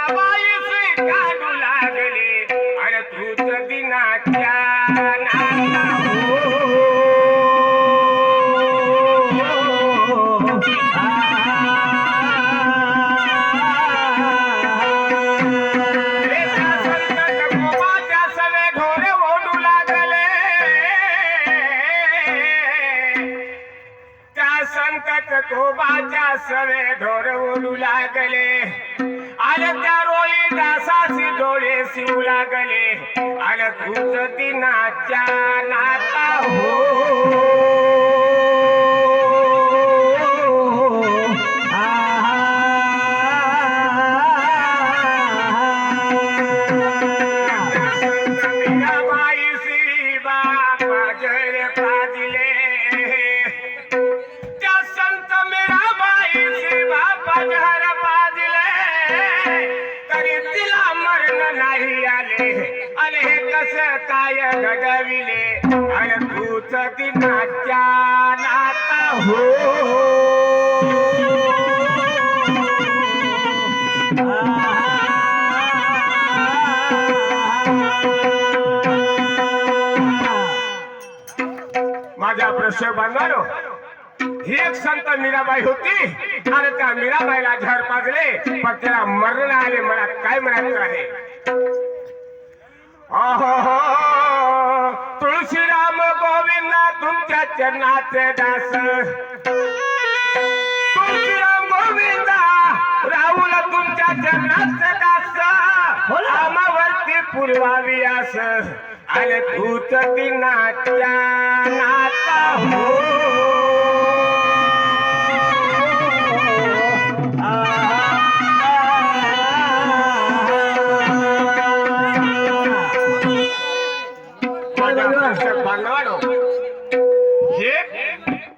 मीराबाई काढू लागले अरे तूच दिनाच्या नाता कोबाच्या सवे ढोर ओढू लागले आले त्या रोई दासाची डोळे शिवू लागले आले तुझ दिनाच्या नाता हो काय घडविले अरे तूच दिनाच्या नाता हो माझ्या प्रश्न बांधवानो ही एक संत मीराबाई होती आणि त्या मीराबाईला झाड पाजले पण त्याला मरण आले मला काय म्हणायचं आहे तुळशीराम गोविंदा तुमच्या चरणाचे दास तुळशीराम गोविंदा राहुल तुमच्या चरणाचे दास आमावरती पुरवावी आस आणि तूच दिनाच्या नाता हो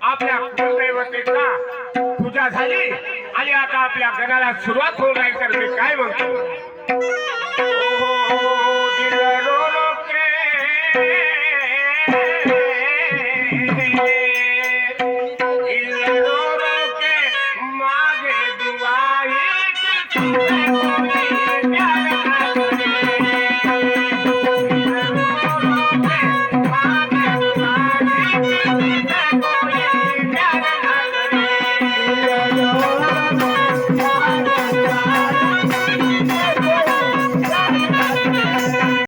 आपल्या कुलदैवतेचा पूजा झाली आणि आता आपल्या गणाला सुरुवात होऊन राहील तर मी काय म्हणतो